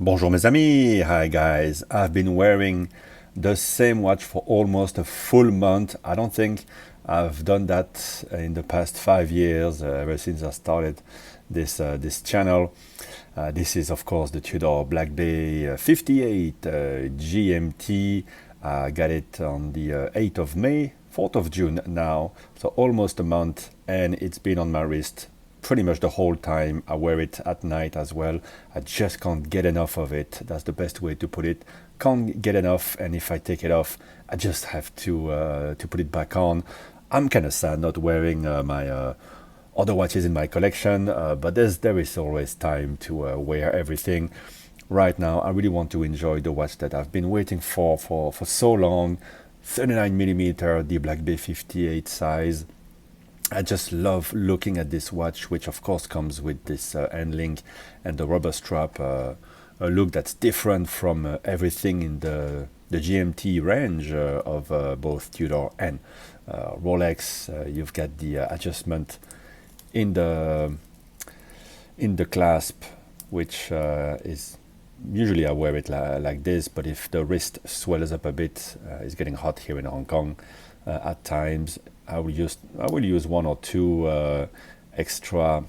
Bonjour mes amis, hi guys. I've been wearing the same watch for almost a full month. I don't think I've done that in the past 5 years, ever since I started this channel. This is of course the Tudor Black Bay 58 GMT. I got it on the 8th of May, 4th of June now, so almost a month, and it's been on my wrist pretty much the whole time. I wear it at night as well. I just can't get enough of it. That's the best way to put it. Can't get enough, and if I take it off, I just have to put it back on. I'm kind of sad not wearing my other watches in my collection, but there is always time to wear everything. Right now, I really want to enjoy the watch that I've been waiting for so long. 39 millimeter, the Black Bay 58 size. I just love looking at this watch, which of course comes with this end link and the rubber strap, a look that's different from everything in the GMT range of both Tudor and Rolex. You've got the adjustment in the clasp, which is usually I wear it like this, but if the wrist swells up a bit, it's getting hot here in Hong Kong at times. I will use one or two extra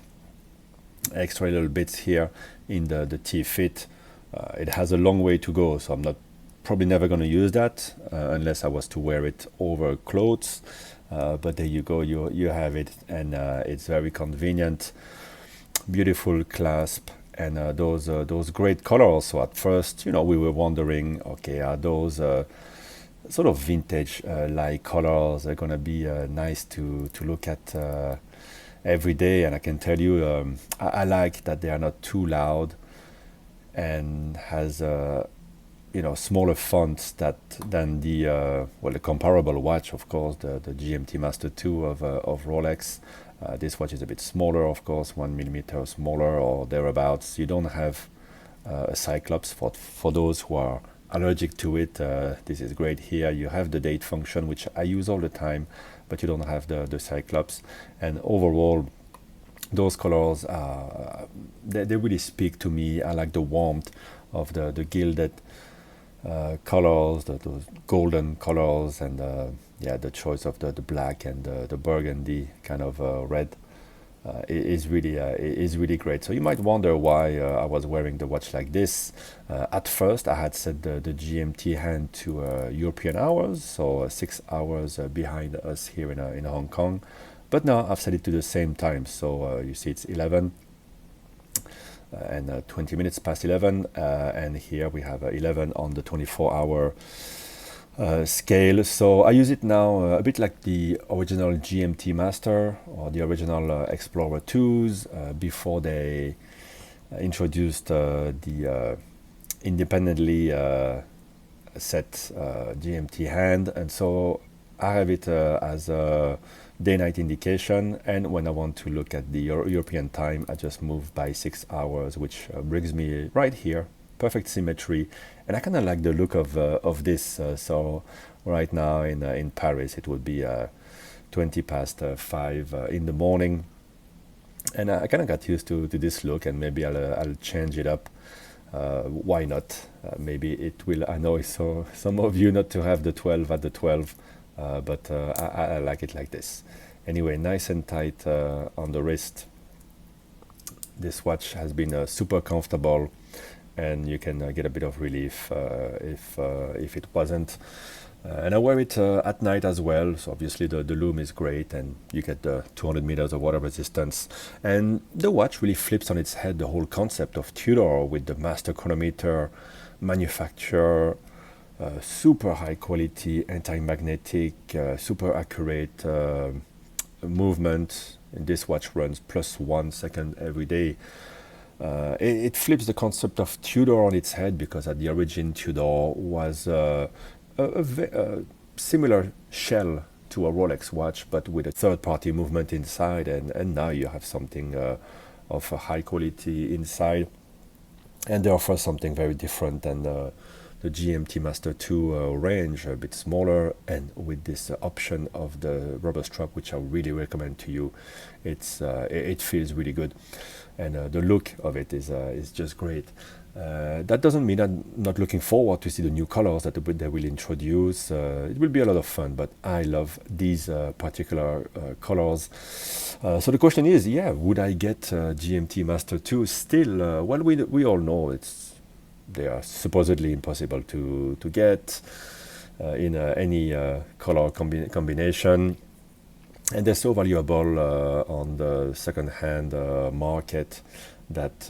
little bits here in the T-fit. It has a long way to go, so I'm not probably never going to use that unless I was to wear it over clothes. But there you go, you have it, and it's very convenient. Beautiful clasp, and those great colors. So at first, we were wondering, okay, are those sort of vintage like colors are gonna be nice to look at every day? And I can tell you, I like that they are not too loud and has smaller fonts than the comparable watch, of course, the GMT Master 2 of Rolex. This watch is a bit smaller, of course, 1 millimeter smaller or thereabouts. You don't have a Cyclops for those who are allergic to it. This is great. Here you have the date function, which I use all the time, but you don't have the Cyclops. And overall, those colors they really speak to me. I like the warmth of the gilded colors, those golden colors, and the choice of the black and the burgundy kind of red is really great. So you might wonder why I was wearing the watch like this. At first, I had set the GMT hand to European hours, so 6 hours behind us here in Hong Kong. But now I've set it to the same time. So you see it's 11 and 20 minutes past 11, and here we have 11 on the 24-hour scale. So I use it now a bit like the original GMT Master or the original Explorer 2s before they introduced the independently set GMT hand. And so I have it as a day-night indication, and when I want to look at the European time, I just move by 6 hours, which brings me right here. Perfect symmetry, and I kind of like the look of this. So right now in Paris, it would be 20 past 5 in the morning, and I kind of got used to this look, and maybe I'll change it up. Why not? Maybe it will annoy some of you not to have the 12 at the 12, but I like it like this. Anyway, nice and tight on the wrist. This watch has been super comfortable, and you can get a bit of relief if it wasn't. And I wear it at night as well, so obviously the lume is great, and you get the 200 meters of water resistance. And the watch really flips on its head the whole concept of Tudor with the master chronometer, manufacturer, super high quality, anti-magnetic, super accurate movement. And this watch runs +1 second every day. It flips the concept of Tudor on its head, because at the origin Tudor was a similar shell to a Rolex watch, but with a third-party movement inside, and now you have something of a high quality inside, and they offer something very different than the GMT Master 2 range, a bit smaller, and with this option of the rubber strap, which I really recommend to you. It feels really good. and the look of it is just great. That doesn't mean I'm not looking forward to see the new colors that they will introduce. It will be a lot of fun, but I love these particular colors. So the question is, yeah, would I get GMT Master 2 still? Well, we all know they are supposedly impossible to get in any color combination, and they're so valuable on the second-hand market that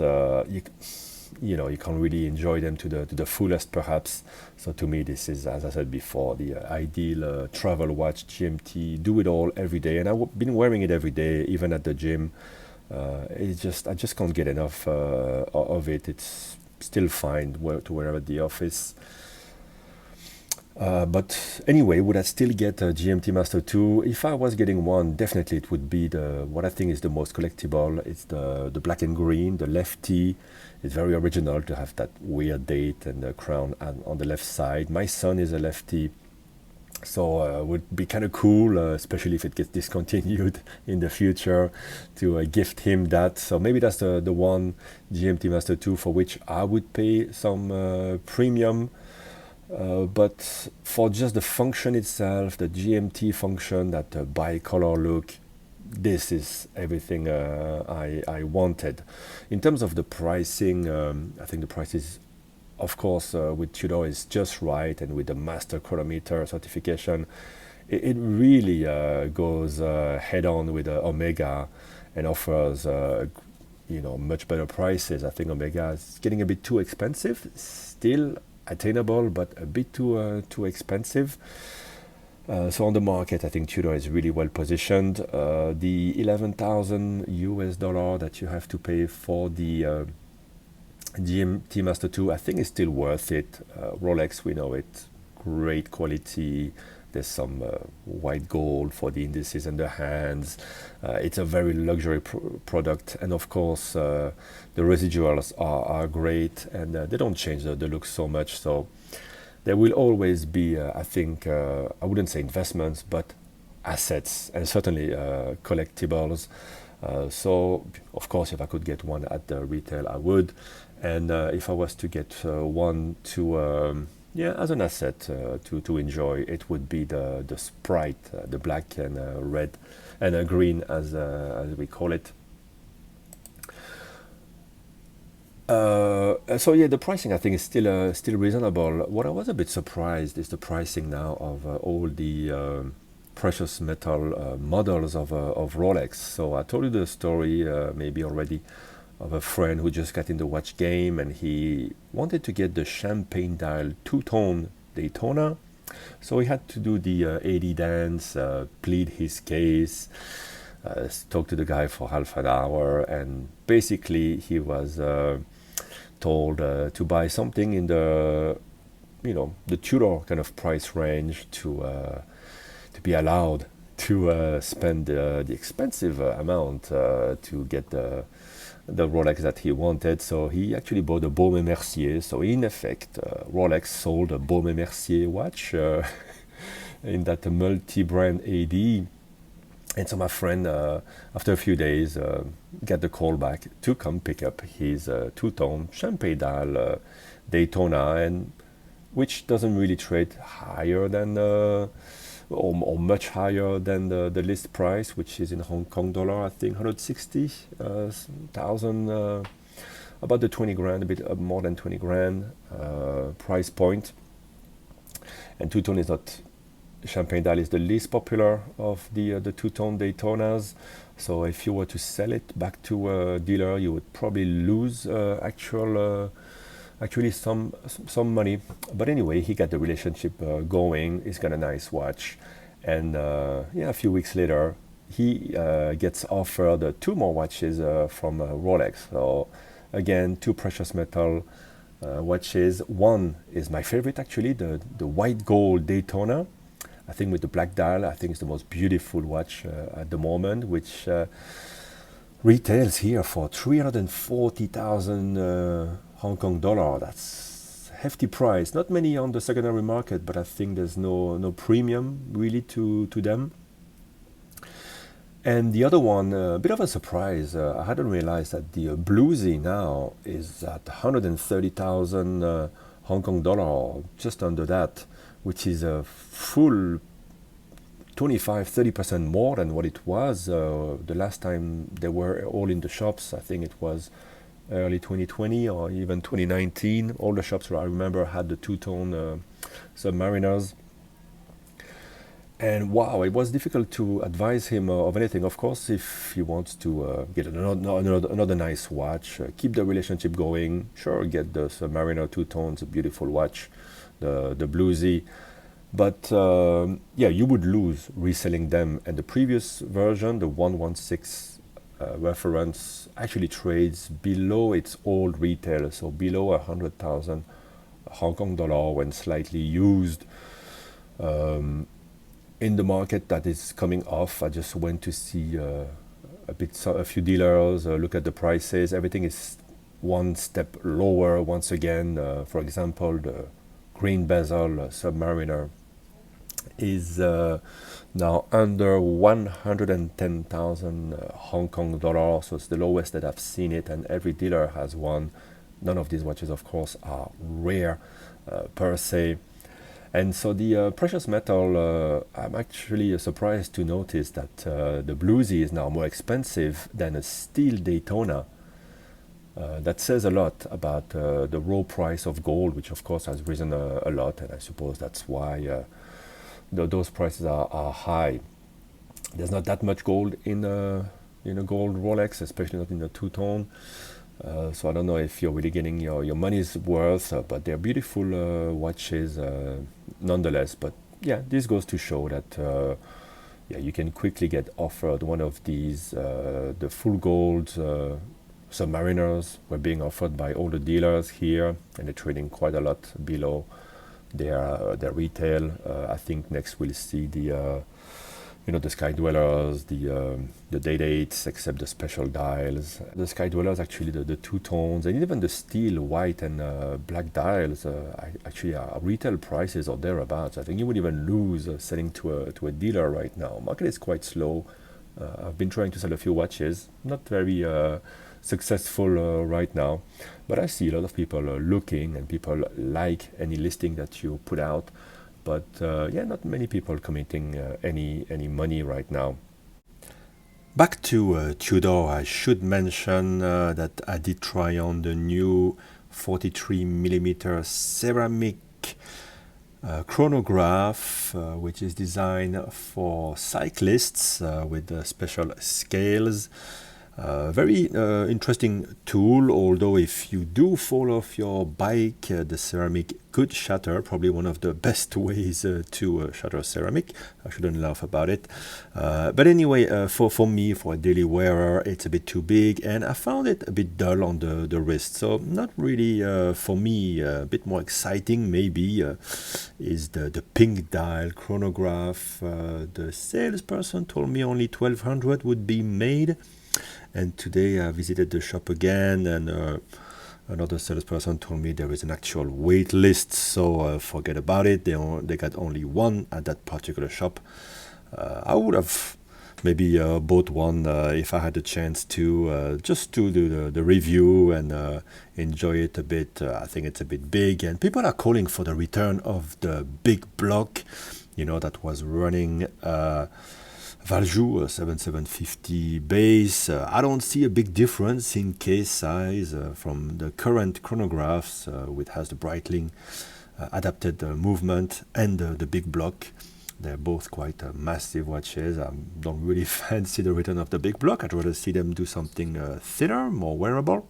you can't really enjoy them to the fullest, perhaps. So to me, this is, as I said before, the ideal travel watch. GMT, do it all every day, and I've been wearing it every day, even at the gym. I just can't get enough of it. It's still fine to wear at the office. But anyway, would I still get a GMT Master 2? If I was getting one, definitely it would be what I think is the most collectible. It's the black and green, the lefty. It's very original to have that weird date and the crown on the left side. My son is a lefty, so it would be kind of cool, especially if it gets discontinued in the future, to gift him that. So maybe that's the one GMT Master 2 for which I would pay some premium. But for just the function itself, the GMT function, that bicolor look, this is everything I wanted. In terms of the pricing, I think the price is, of course, with Tudor is just right, and with the master chronometer certification, it really goes head on with Omega and offers much better prices. I think Omega is getting a bit too expensive, still attainable, but a bit too expensive. So on the market, I think Tudor is really well positioned. The $11,000 that you have to pay for the GMT Master 2, I think is still worth it. Rolex, we know it, great quality. There's some white gold for the indices and the hands. It's a very luxury product, and of course the residuals are great, and they don't change the look so much. So there will always be, I think, I wouldn't say investments, but assets, and certainly collectibles. So of course, if I could get one at the retail, I would. And if I was to get one to as an asset to enjoy, it would be the Sprite, the black and red and green, as we call it. So yeah, the pricing I think is still reasonable. What I was a bit surprised is the pricing now of all the precious metal models of Rolex. So I told you the story maybe already, of a friend who just got in the watch game, and he wanted to get the champagne dial two-tone Daytona. So he had to do the AD dance, plead his case, talk to the guy for half an hour, and basically he was told to buy something in the Tudor kind of price range to be allowed to spend the expensive amount to get the Rolex that he wanted. So he actually bought a Baume & Mercier. So in effect, Rolex sold a Baume & Mercier watch in that multi-brand AD. And so my friend, after a few days, got the call back to come pick up his two-tone champagne dial Daytona, and which doesn't really trade higher than or much higher than the list price, which is in Hong Kong dollar, I think 160,000, about the 20 grand, a bit more than 20 grand price point. And two-tone is not, champagne dial is the least popular of the two-tone Daytonas. So if you were to sell it back to a dealer, you would probably lose actually some money. But anyway, he got the relationship going. He's got a nice watch, and a few weeks later he gets offered two more watches from Rolex. So again, two precious metal watches. One is my favorite, actually, the white gold Daytona, I think, with the black dial. I think it's the most beautiful watch at the moment, which retails here for 340,000 Hong Kong dollar. That's a hefty price. Not many on the secondary market, but I think there's no premium really to them. And the other one, a bit of a surprise, I hadn't realized that the Bluesy now is at 130,000 Hong Kong dollar, or just under that, which is a full 25-30% more than what it was the last time they were all in the shops. I think it was early 2020 or even 2019. All the shops I remember had the two-tone Submariners. And wow, it was difficult to advise him of anything. Of course, if he wants to get another nice watch, keep the relationship going, sure, get the Submariner two-tones, a beautiful watch, the Bluesy. But yeah, you would lose reselling them. And the previous version, the 116 reference, actually trades below its old retail, so below 100,000 Hong Kong dollar when slightly used. In the market that is coming off, I just went to see a few dealers, look at the prices. Everything is one step lower once again. For example, the green bezel Submariner is now under 110,000 Hong Kong dollar, so it's the lowest that I've seen it, and every dealer has one. None of these watches, of course, are rare per se. And so the precious metal, I'm actually surprised to notice that the Bluesy is now more expensive than a steel Daytona. That says a lot about the raw price of gold, which of course has risen a lot, and I suppose that's why those prices are high. There's not that much gold in a gold Rolex, especially not in the two-tone. So I don't know if you're really getting your money's worth, but they're beautiful watches nonetheless. But yeah, this goes to show that yeah, you can quickly get offered one of these. The full gold Submariners were being offered by all the dealers here, and they're trading quite a lot below their retail. I think next we'll see the the Sky Dwellers, the Day-Dates, except the special dials. The Sky Dwellers, actually, the two tones, and even the steel, white, and black dials, actually are retail prices or thereabouts. I think you would even lose selling to a dealer right now. Market is quite slow. I've been trying to sell a few watches, not very successful right now, but I see a lot of people looking, and people like any listing that you put out. But yeah, not many people committing any money right now. Back to Tudor, I should mention that I did try on the new 43mm ceramic chronograph, which is designed for cyclists with special scales. Very interesting tool, although if you do fall off your bike, the ceramic could shatter. Probably one of the best ways to shatter ceramic. I shouldn't laugh about it. But anyway, for me, for a daily wearer, it's a bit too big, and I found it a bit dull on the wrist. So not really for me. A bit more exciting maybe is the pink dial chronograph. The salesperson told me only 1,200 would be made. And today I visited the shop again, and another salesperson told me there is an actual wait list, so forget about it. They got only one at that particular shop. I would have maybe bought one if I had the chance to, just to do the review and enjoy it a bit. I think it's a bit big, and people are calling for the return of the big block, that was running Valjoux 7750 base. I don't see a big difference in case size from the current chronographs, which has the Breitling adapted movement and the big block. They're both quite massive watches. I don't really fancy the return of the big block. I'd rather see them do something thinner, more wearable.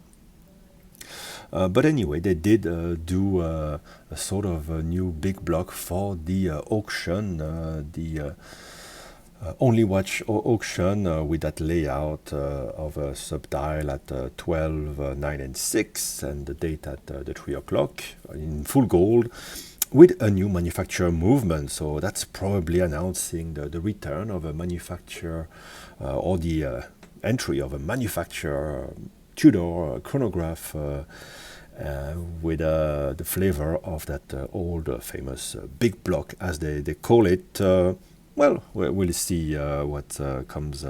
But anyway, they did do a sort of a new big block for the auction, the only watch auction with that layout of a subdial at 12, 9 and 6, and the date at the 3 o'clock in full gold with a new manufacturer movement. So that's probably announcing the return of a manufacturer or the entry of a manufacturer Tudor chronograph with the flavor of that old famous big block, as they call it. well, we'll see what comes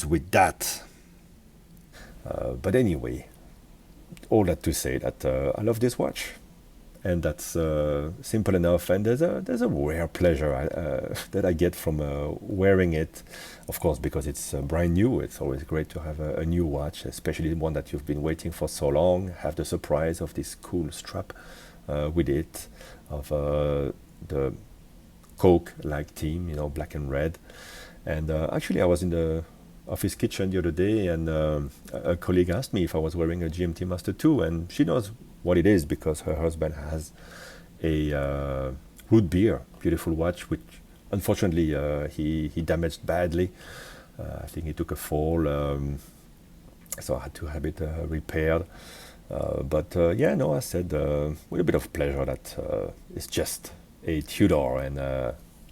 with that. But anyway, all that to say that I love this watch, and that's simple enough. And there's a rare pleasure that I get from wearing it. Of course, because it's brand new. It's always great to have a new watch, especially one that you've been waiting for so long. Have the surprise of this cool strap with it, of the Coke-like theme, you know, black and red. And actually, I was in the office kitchen the other day, and a colleague asked me if I was wearing a GMT Master 2, and she knows what it is because her husband has a root beer, beautiful watch, which unfortunately he damaged badly. I think he took a fall, so I had to have it repaired. But yeah, no, I said with a bit of pleasure that it's just a Tudor, and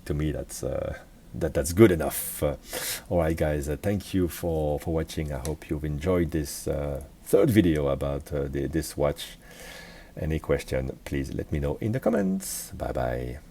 to me that's good enough. All right, guys, thank you for watching. I hope you've enjoyed this third video about this watch. Any question, please let me know in the comments. Bye bye.